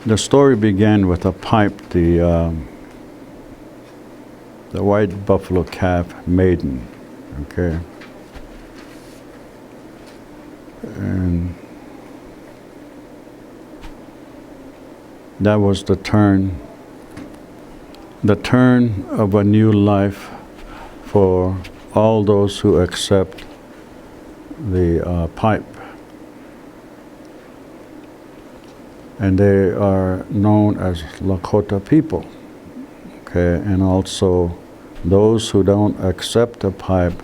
The story began with a pipe the white buffalo calf maiden, okay? And that was the turn of a new life for all those who accept the pipe. And they are known as Lakota people, okay? And also those who don't accept the pipe,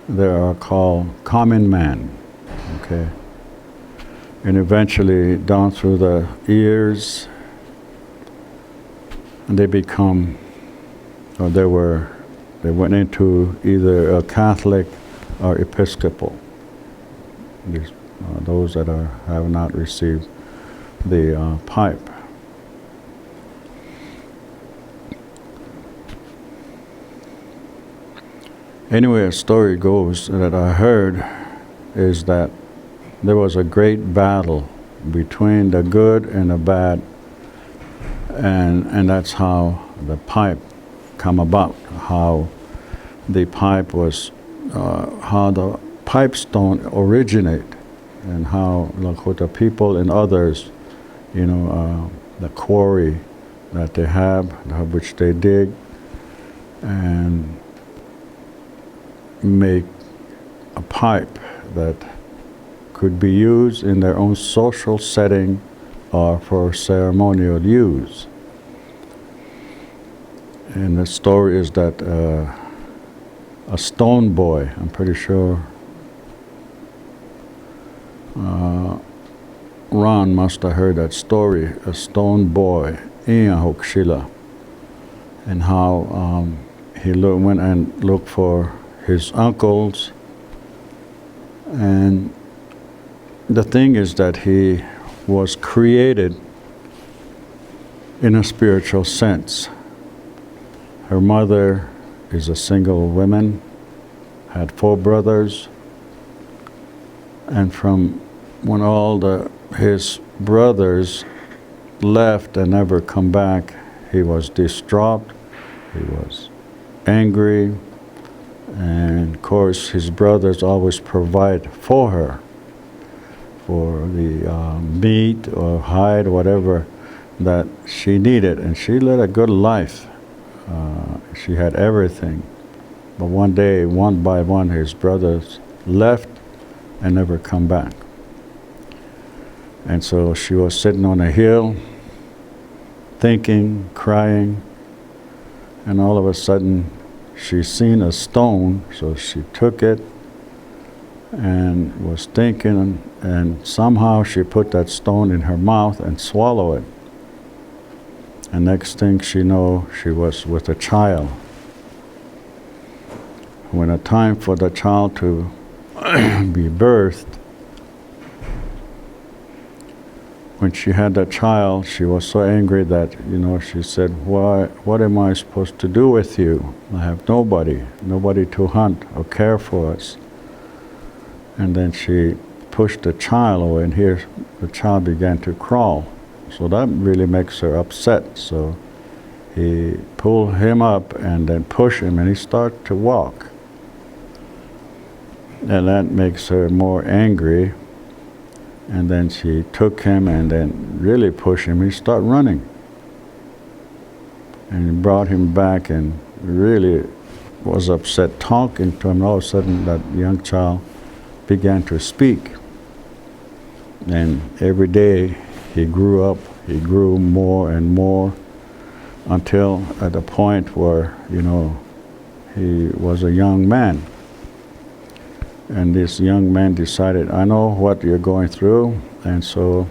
they are called common man, okay? And eventually, down through the years, they become, or they went into either a Catholic or Episcopal. Those that have not received the pipe. Anyway, a story goes that I heard is that there was a great battle between the good and the bad, and that's how the pipe come about, how the pipe was, how the pipe stone originate, and how Lakota people and others, the quarry that they have, which they dig, and make a pipe that could be used in their own social setting or for ceremonial use. And the story is that a stone boy, I'm pretty sure Ron must have heard that story, a stone boy, Iahokshila, and how he went and looked for his uncles. And the thing is that he was created in a spiritual sense. Her mother is a single woman, had 4 brothers, and from when all his brothers left and never come back, he was distraught, he was angry, and of course his brothers always provide for her, for the meat or hide, whatever that she needed, and she led a good life. She had everything. But one day, one by one, his brothers left and never come back. And so she was sitting on a hill, thinking, crying, and all of a sudden she seen a stone, so she took it and was thinking, and somehow she put that stone in her mouth and swallowed it. And next thing she know, she was with a child. When a time for the child to be birthed, when she had that child, she was so angry that, she said, what am I supposed to do with you? I have nobody to hunt or care for us. And then she pushed the child away, and here the child began to crawl. So that really makes her upset. So he pulled him up and then pushed him, and he started to walk. And that makes her more angry. And then she took him and then really pushed him. He started running. And he brought him back and really was upset, talking to him. All of a sudden, that young child began to speak. And every day he grew up, he grew more and more until at a point where, he was a young man. And this young man decided, I know what you're going through, and so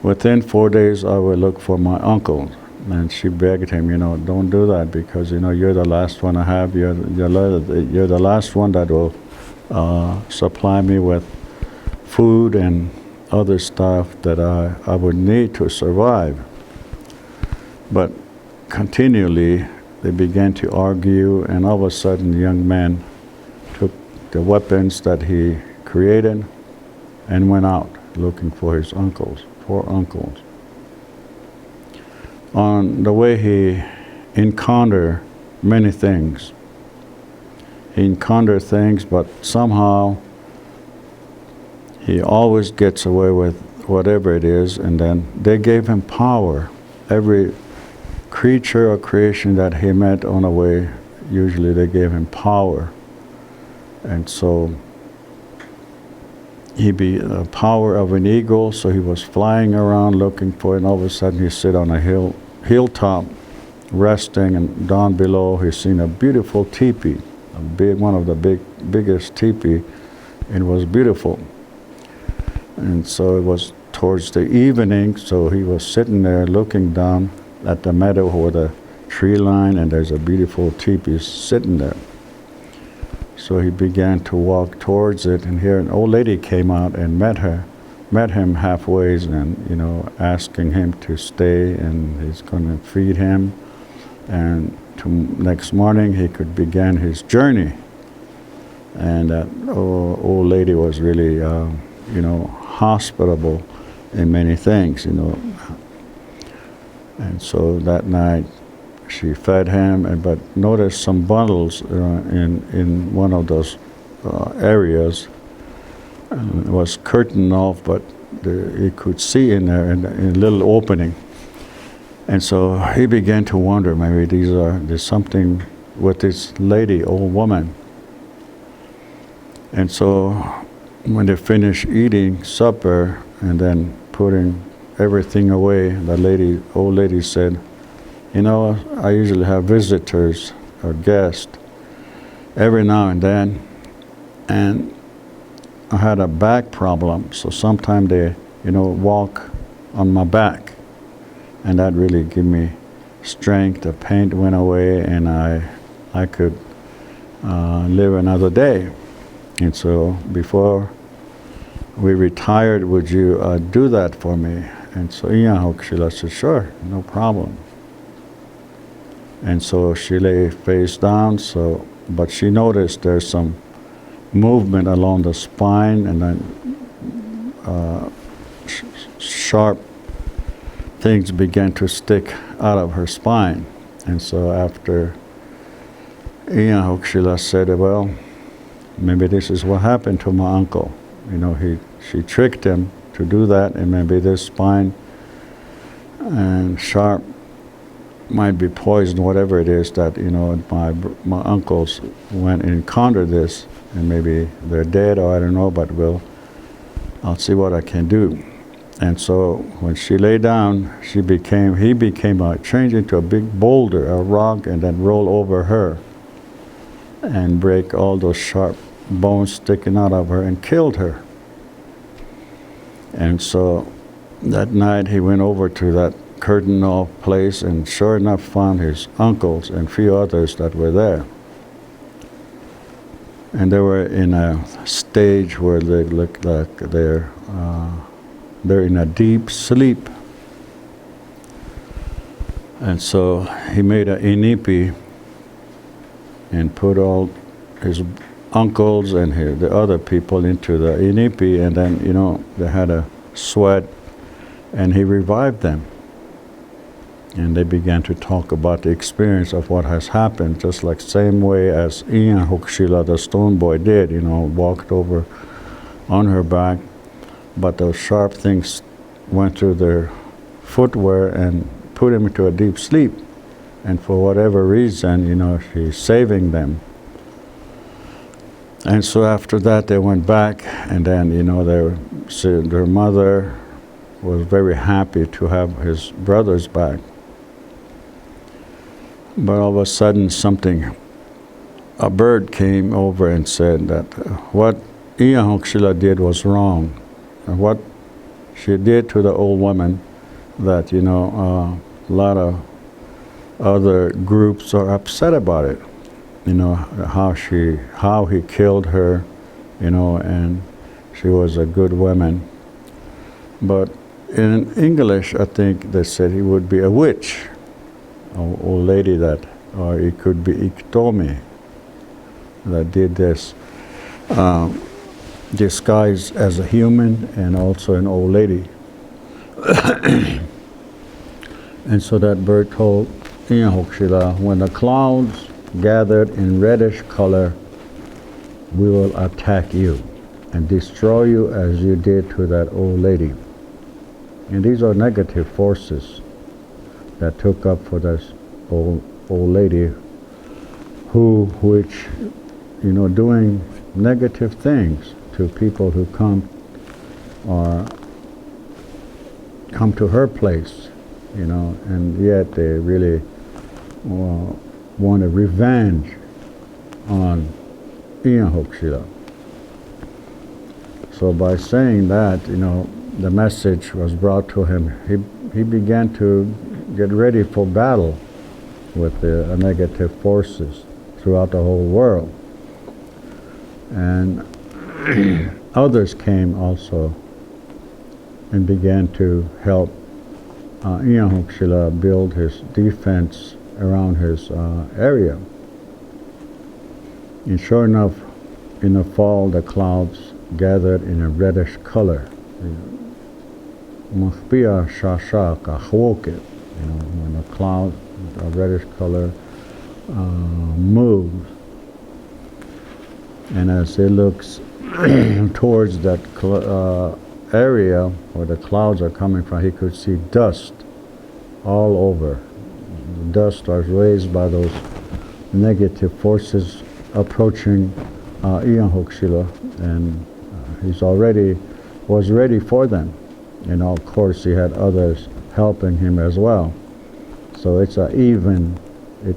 within 4 days I will look for my uncle. And she begged him, don't do that, because you're the last one I have. You're the last one that will supply me with food and other stuff that I would need to survive. But continually they began to argue, and all of a sudden the young man took the weapons that he created and went out looking for his uncles, 4 uncles. On the way he encountered many things. He encountered things, but somehow he always gets away with whatever it is, and then they gave him power. Every creature or creation that he met on the way, usually they gave him power. And so he be the power of an eagle, so he was flying around looking for it, and all of a sudden he sit on a hilltop resting, and down below he seen a beautiful teepee, one of the biggest teepee, and it was beautiful. And so it was towards the evening, so he was sitting there looking down at the meadow with a tree line, and there's a beautiful teepee sitting there. So he began to walk towards it, and here an old lady came out and met him halfway, and asking him to stay, and he's going to feed him, and next morning he could begin his journey. And that old lady was really, hospitable in many things, And so that night she fed him, but noticed some bundles in one of those areas. It was curtained off, but he could see in there in a little opening. And so he began to wonder, maybe there's something with this lady, old woman. And so when they finished eating supper and then putting everything away, the old lady said, I usually have visitors or guests every now and then, and I had a back problem, so sometimes they, walk on my back, and that really gave me strength. The pain went away, and I could live another day. And so before we retired, would you do that for me? And so Iyahokshila said, sure, no problem. And so she lay face down, but she noticed there's some movement along the spine, and then sharp things began to stick out of her spine. And so after Iyahokshila said, well, maybe this is what happened to my uncle. She tricked him to do that, and maybe this spine and sharp might be poison, whatever it is that, my uncles went and encountered this, and maybe they're dead, or I don't know, but I'll see what I can do. And so when she lay down, he became changed into a big boulder, a rock, and then roll over her and break all those sharp bones sticking out of her and killed her. And so that night he went over to that curtain off place, and sure enough found his uncles and few others that were there. And they were in a stage where they looked like they're in a deep sleep. And so he made an inipi and put all his uncles and the other people into the inipi, and then they had a sweat, and he revived them. And they began to talk about the experience of what has happened, just like same way as Iyahokshila, the stone boy, did, walked over on her back, but those sharp things went through their footwear and put him into a deep sleep. And for whatever reason, she's saving them. And so after that, they went back, and then, their mother was very happy to have his brothers back. But all of a sudden, a bird came over and said that what Iyahokshila did was wrong. And what she did to the old woman, that, a lot of other groups are upset about it. How he killed her, and she was a good woman. But in English, I think they said he would be a witch, an old lady or it could be Iktomi that did this, disguised as a human and also an old lady. And so that bird told Inyahoxila, when the clouds gathered in reddish color, we will attack you and destroy you as you did to that old lady. And these are negative forces that took up for this old lady which, doing negative things to people who come to her place, and yet they really want a revenge on Inyahoxila. So by saying that, the message was brought to him. He began to get ready for battle with the negative forces throughout the whole world. And others came also and began to help Inyahoxila build his defense around his area. And sure enough, in the fall, the clouds gathered in a reddish color. Machpia shashak achwoket, when the cloud, a reddish color, moves. And as it looks towards that area where the clouds are coming from, he could see dust all over. The dust was raised by those negative forces approaching Inyahoxila, and he's was ready for them. And of course he had others helping him as well. So it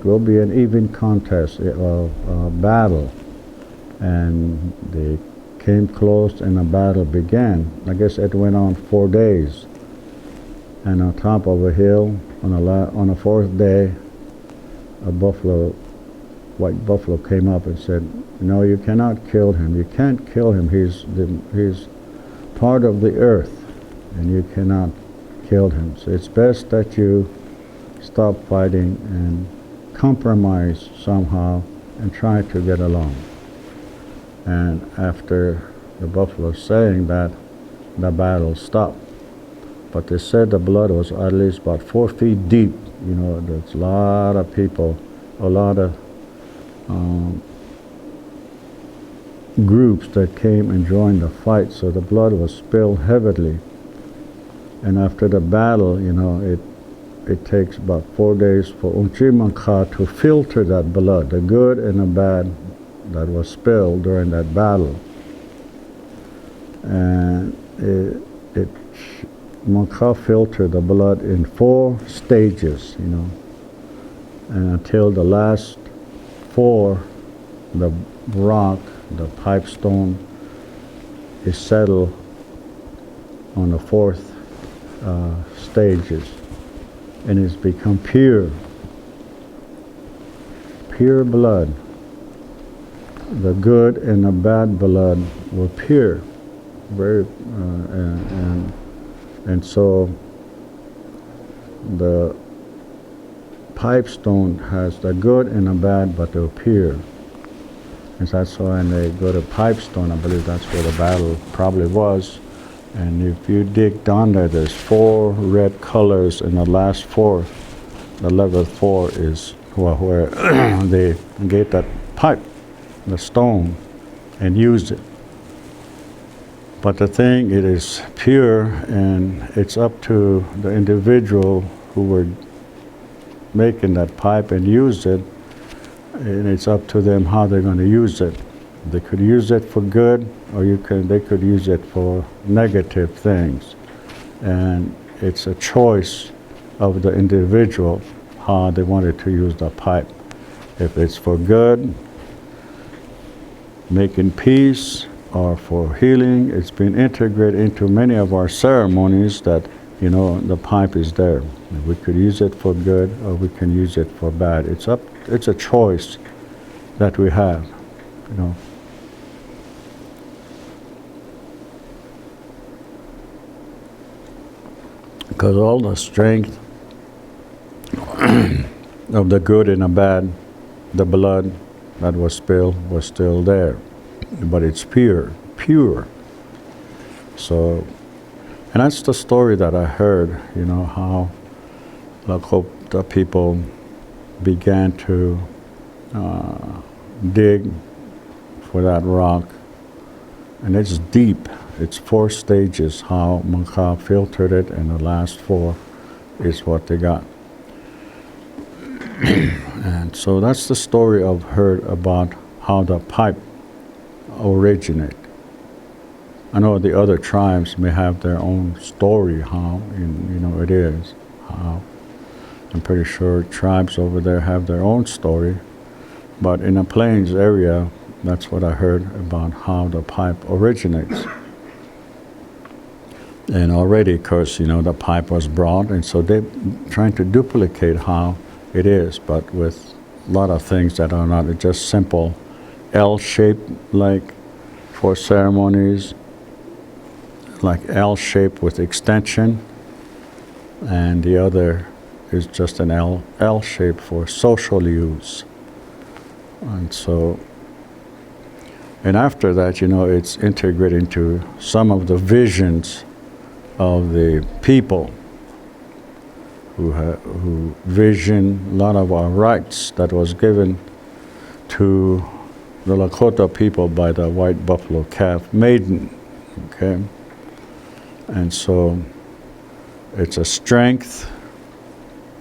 will be an even contest, battle. And they came close and the battle began. I guess it went on 4 days. And on top of a hill, on the fourth day, a white buffalo came up and said, "No, you cannot kill him. You can't kill him. He's part of the earth, and you cannot kill him. So it's best that you stop fighting and compromise somehow and try to get along." And after the buffalo saying that, the battle stopped. But they said the blood was at least about 4 feet deep. There's a lot of people, a lot of groups that came and joined the fight, so the blood was spilled heavily. And after the battle, it takes about 4 days for Unchimanka to filter that blood, the good and the bad that was spilled during that battle. And Manka filtered the blood in 4 stages, and until the last 4, the rock, the pipestone, is settled on the 4th stages, and it's become pure blood. The good and the bad blood were pure, very, and so the pipestone has the good and the bad, but they're pure. And that's why when they go to pipestone, I believe that's where the battle probably was. And if you dig down there, there's 4 red colors, and the last 4, the level 4 is where they get that pipe, the stone, and use it. But the thing, it is pure, and it's up to the individual who were making that pipe and use it, and it's up to them how they're going to use it. They could use it for good, or they could use it for negative things. And it's a choice of the individual how they wanted to use the pipe. If it's for good, making peace, or for healing, it's been integrated into many of our ceremonies that, the pipe is there. We could use it for good, or we can use it for bad. It's a choice that we have, Because all the strength of the good and the bad, the blood that was spilled was still there. But it's pure. So And that's the story that I heard, how Lakota people began to dig for that rock. And it's deep. It's 4 stages how Manka filtered it, and the last 4 is what they got. And so that's the story I've heard about how the pipe originated. I know the other tribes may have their own story how it is. How I'm pretty sure tribes over there have their own story, but in the plains area, that's what I heard about how the pipe originates. And already, of course, the pipe was brought, and so they're trying to duplicate how it is, but with a lot of things that are not just simple L shape, like for ceremonies, like L shape with extension, and the other is just an L shape for social use. And so, and after that, it's integrated into some of the visions of the people who vision a lot of our rights that was given to the Lakota people by the white buffalo calf maiden, okay? And so it's a strength,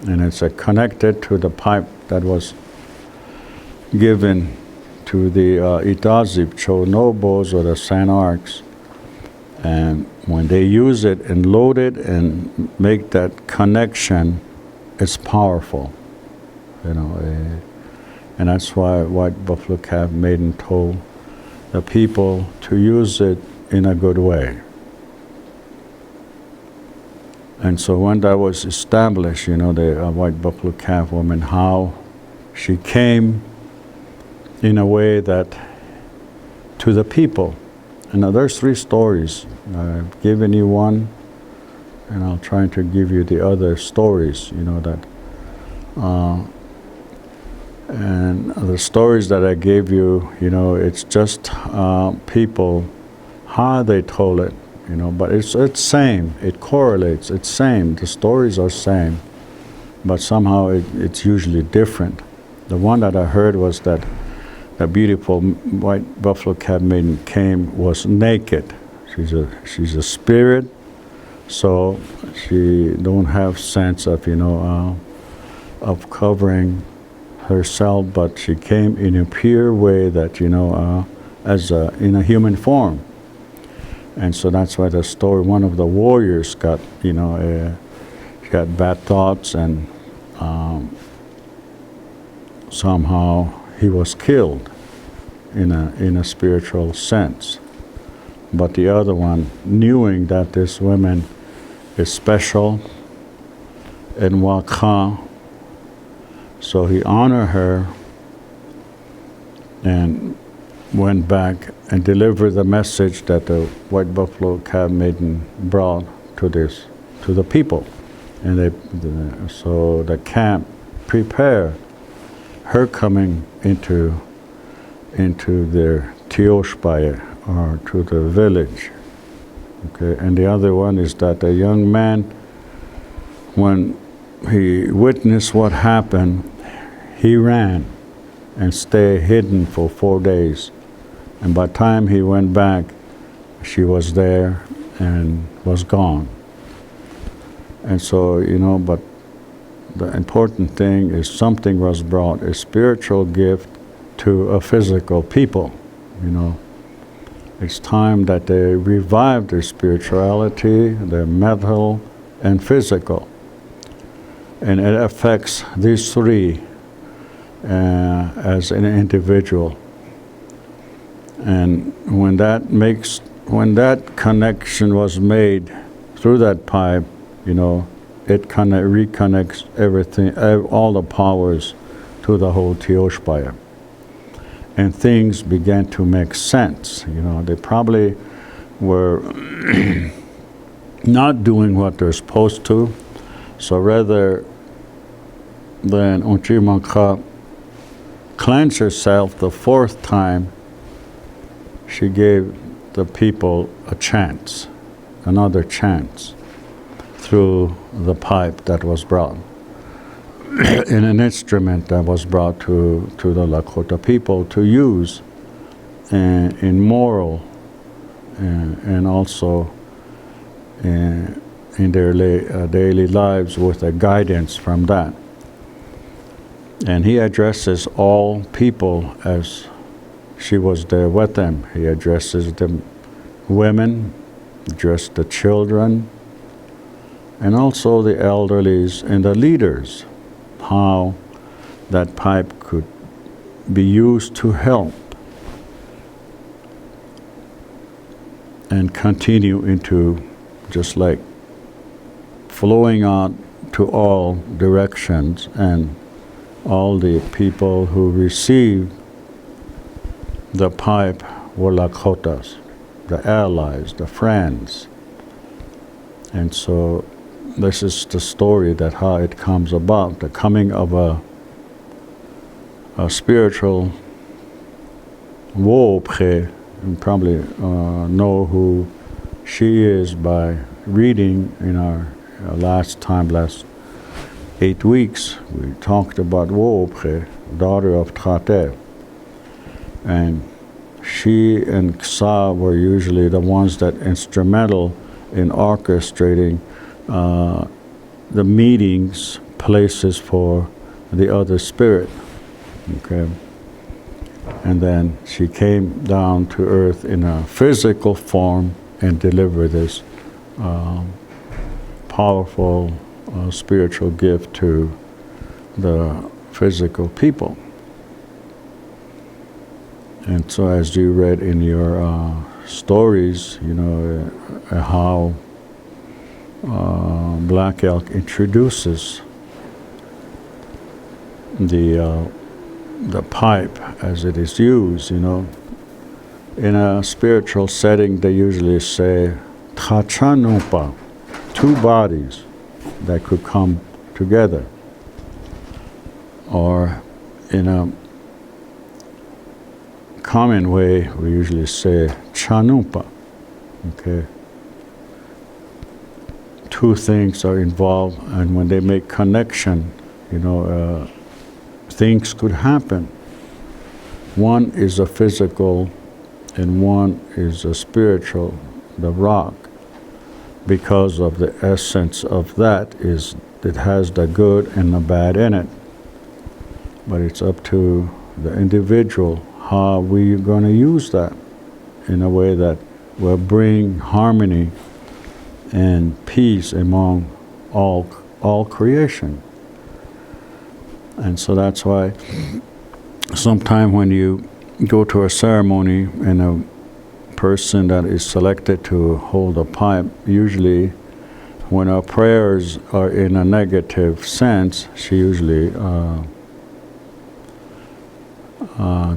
and it's connected to the pipe that was given to the Itazip Chonobos or the Sanarks. And when they use it and load it and make that connection, it's powerful, and that's why white buffalo calf maiden told the people to use it in a good way. And so when that was established, the white buffalo calf woman, how she came in a way that to the people. And now there's 3 stories. I've given you one, and I'll try to give you the other stories, that. And the stories that I gave you, it's just people, how they told it, but it's same. It correlates. It's same. The stories are same, but somehow it's usually different. The one that I heard was that the beautiful white buffalo calf maiden was naked. She's a spirit, so she don't have sense of of covering herself, but she came in a pure way that as in a human form. And so that's why the story, one of the warriors got she got bad thoughts, and somehow he was killed in a spiritual sense. But the other one, knowing that this woman is special in Waka, so he honored her and went back and delivered the message that the white buffalo calf maiden brought to the people. And so the camp prepared her coming into their Tioshpaya, or to the village. Okay, and the other one is that the young man, when he witnessed what happened, he ran and stayed hidden for 4 days. And by the time he went back, she was there and was gone. And so, but the important thing is something was brought, a spiritual gift to a physical people, It's time that they revive their spirituality, their mental and physical. And it affects these 3 as an individual. And when that connection was made through that pipe, it kind of reconnects everything, all the powers to the whole Tioshpaya. And things began to make sense. They probably were not doing what they're supposed to. So rather than Unchimanka cleanse herself the 4th time, she gave the people a chance. another chance through the pipe that was brought, in an instrument that was brought to the Lakota people to use in moral and also in their daily lives with a guidance from that. And he addresses all people as she was there with them. He addresses the women, addressed the children, and also the elderlies and the leaders, how that pipe could be used to help and continue into just like flowing out to all directions, and all the people who received the pipe were Lakotas, the allies, the friends. And so this is the story that how it comes about, the coming of a spiritual Wopre. You probably know who she is by reading in our last 8 weeks. We talked about Wopre, daughter of Trate. And she and Ksa were usually the ones that instrumental in orchestrating the meetings, places for the other spirit. Okay. And then she came down to earth in a physical form and delivered this powerful spiritual gift to the physical people. And so as you read in your stories, you know, how Black Elk introduces the pipe as it is used, you know. In a spiritual setting, they usually say, Tachanupa, 2 bodies that could come together. Or in a common way, we usually say, Chanupa, okay. 2 things are involved, and when they make connection, you know, things could happen. One is a physical and one is a spiritual, the rock. Because of the essence of that is it has the good and the bad in it. But it's up to the individual how we're going to use that in a way that will bring harmony and peace among all creation. And so that's why sometime when you go to a ceremony and a person that is selected to hold a pipe, usually when our prayers are in a negative sense, she usually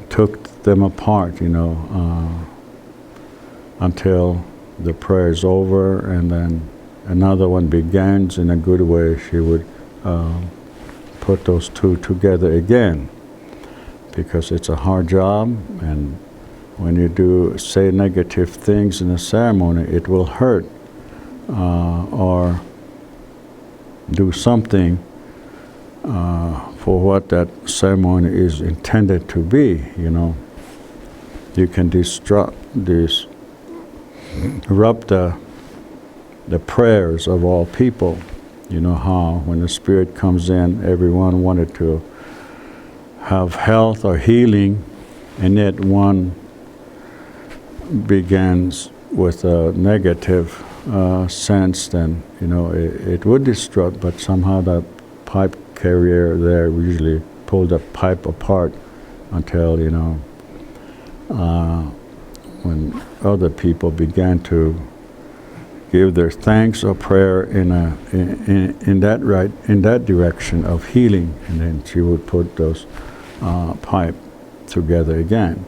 took them apart, you know, until the prayer is over, and then another one begins in a good way. She would put those 2 together again, because it's a hard job, and when you do say negative things in a ceremony, it will hurt or do something for what that ceremony is intended to be, you know. You can disrupt the prayers of all people. You know how when the spirit comes in, everyone wanted to have health or healing, and yet one begins with a negative sense, then, you know, it would disrupt, but somehow the pipe carrier there usually pulled the pipe apart until, you know, when other people began to give their thanks or prayer in that direction of healing, and then she would put those pipe together again.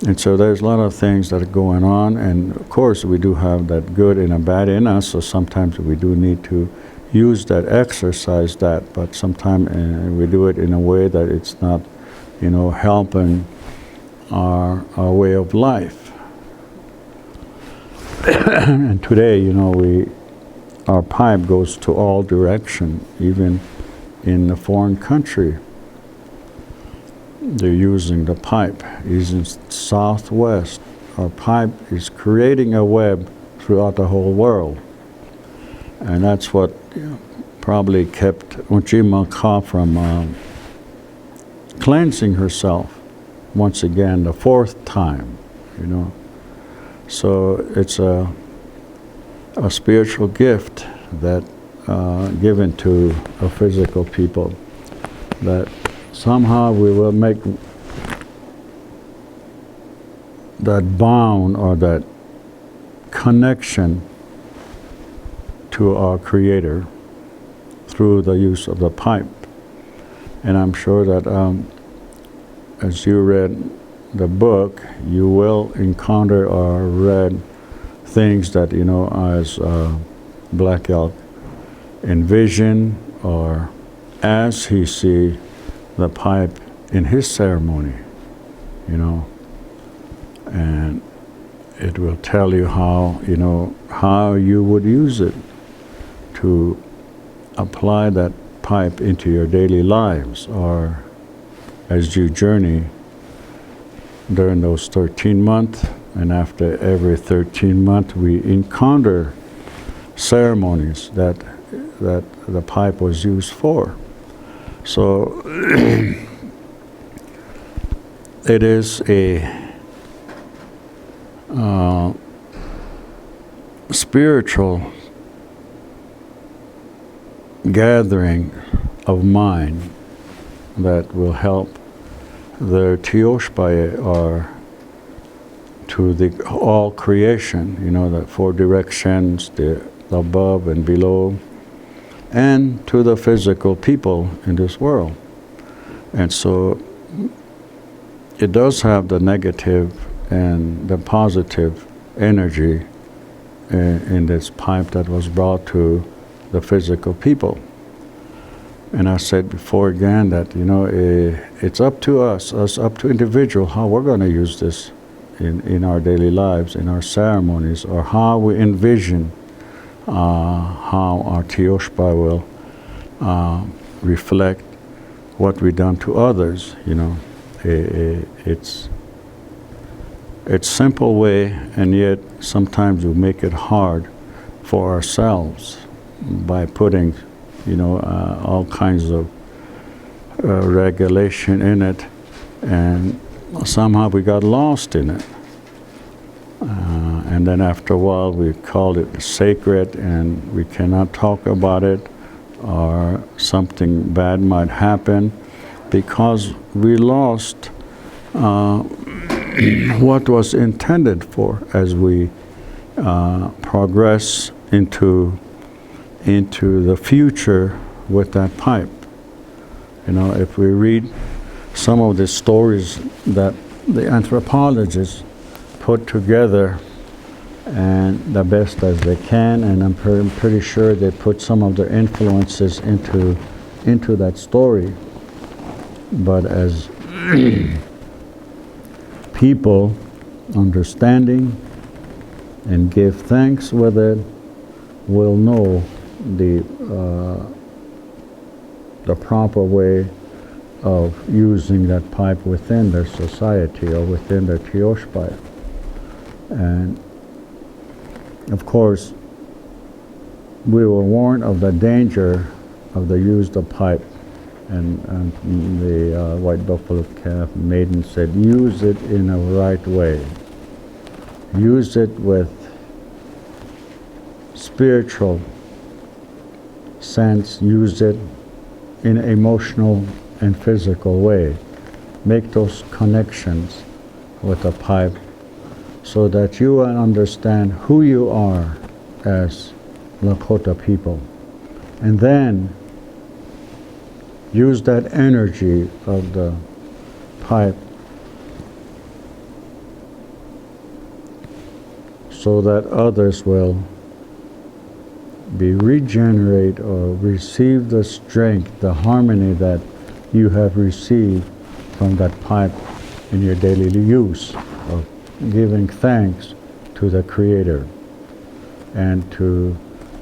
And so there's a lot of things that are going on, and of course we do have that good and a bad in us, so sometimes we do need to use that, exercise that, but sometimes we do it in a way that it's not, you know, helping our way of life. And today, our pipe goes to all direction, even in a foreign country. They're using the pipe. Even southwest, our pipe is creating a web throughout the whole world. And that's what probably kept Ujima from cleansing herself once again, the fourth time, So it's a spiritual gift that given to a physical people, that somehow we will make that bond or that connection to our Creator through the use of the pipe. And I'm sure that as you read the book, you will encounter or read things that, as Black Elk envision, or as he see the pipe in his ceremony, and it will tell you how, how you would use it to apply that pipe into your daily lives, or as you journey during those 13 months, and after every 13 months we encounter ceremonies that the pipe was used for. So it is a spiritual gathering of mind that will help the Tioshpaye, or to the all creation, the four directions, the above and below, and to the physical people in this world. And so it does have the negative and the positive energy in this pipe that was brought to the physical people. And I said before again that, it's up to us up to individual, how we're going to use this in our daily lives, in our ceremonies, or how we envision how our Tioshpa will reflect what we've done to others. It's simple way, and yet sometimes we make it hard for ourselves by putting all kinds of regulation in it, and somehow we got lost in it. And then after a while we called it sacred, and we cannot talk about it, or something bad might happen because we lost what was intended for as we progress into the future with that pipe. If we read some of the stories that the anthropologists put together, and the best as they can, and I'm pretty sure they put some of their influences into that story. But as people understanding and give thanks with it, will know the proper way of using that pipe within their society or within their Tioshpa. And of course, we were warned of the danger of the use of pipe, and the White Buffalo Calf Maiden said, use it in a right way. Use it with spiritual sense, use it in an emotional and physical way. Make those connections with the pipe so that you will understand who you are as Lakota people. And then use that energy of the pipe so that others will be regenerate or receive the strength, the harmony that you have received from that pipe in your daily use of giving thanks to the Creator. and to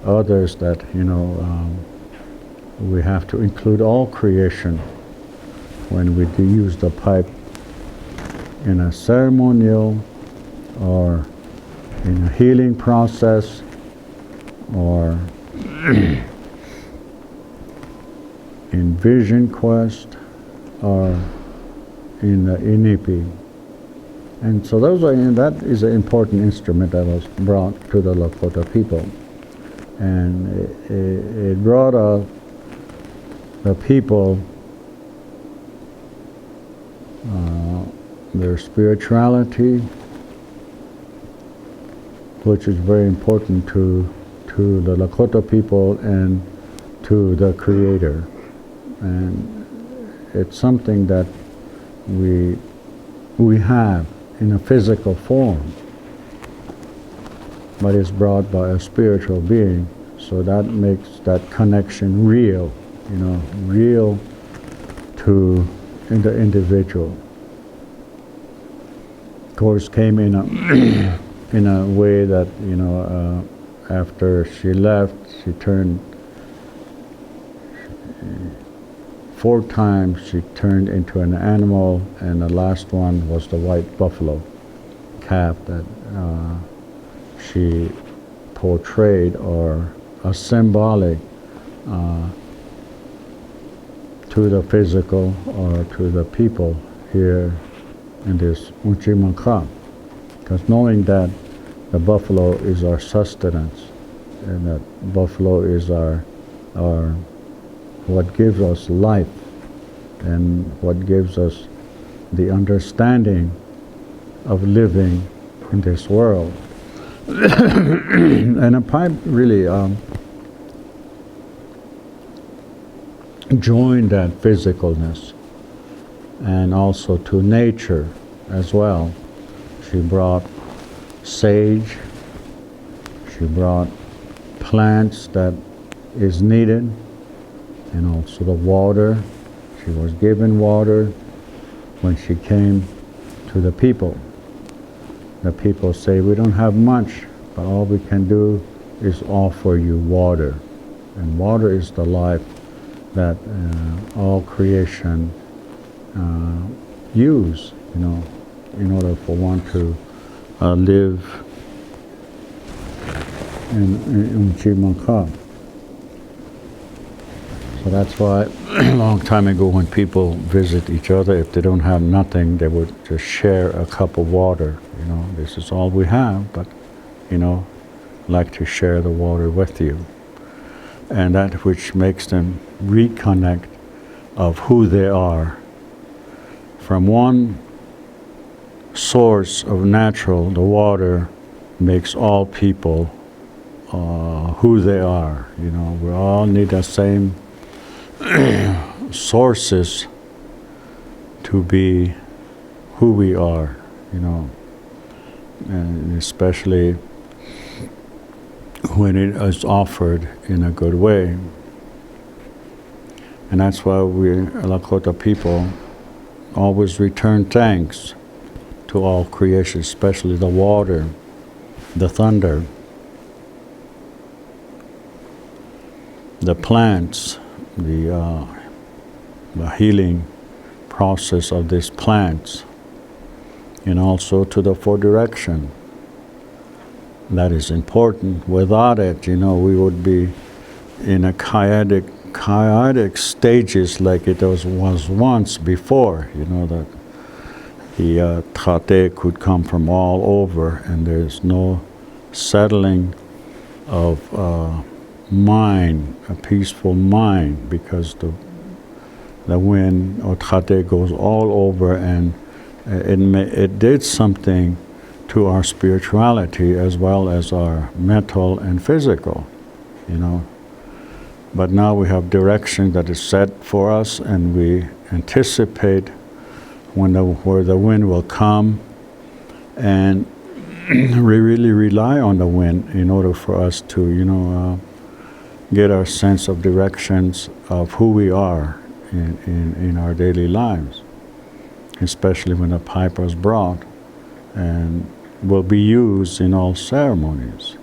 others that, we have to include all creation when we do use the pipe in a ceremonial or in a healing process or in vision quest or in the inipi. And so that is an important instrument that was brought to the Lakota people. And it brought the people their spirituality, which is very important to the Lakota people and to the Creator. And it's something that we have in a physical form, but it's brought by a spiritual being, so that makes that connection real, real to the individual. Of course, came in a in a way that after she left, she turned 4 times. She turned into an animal, and the last one was the white buffalo calf that she portrayed, or a symbolic to the physical or to the people here in this Uchimanka. Because knowing that the buffalo is our sustenance, and that buffalo is our what gives us life and what gives us the understanding of living in this world. And a pipe really joined that physicalness and also to nature as well. She brought sage, she brought plants that is needed, and also the water. She was given water when she came to the people. The people say, we don't have much, but all we can do is offer you water. And water is the life that all creation use, in order for one to live in Chimanka. So that's why a long time ago when people visit each other, if they don't have nothing, they would just share a cup of water. This is all we have, but like to share the water with you. And that which makes them reconnect of who they are. From one source of natural, the water makes all people who they are. We all need the same sources to be who we are, and especially when it is offered in a good way. And that's why we Lakota people always return thanks to all creation, especially the water, the thunder, the plants, the healing process of these plants, and also to the 4 direction. That is important. Without it, we would be in a chaotic stages like it was once before. That the tate could come from all over, and there's no settling of mind, a peaceful mind, because the wind or tate goes all over, and it did something to our spirituality as well as our mental and physical, But now we have direction that is set for us, and we anticipate where the wind will come, and we really rely on the wind in order for us to, get our sense of directions of who we are in our daily lives, especially when the pipe was brought and will be used in all ceremonies.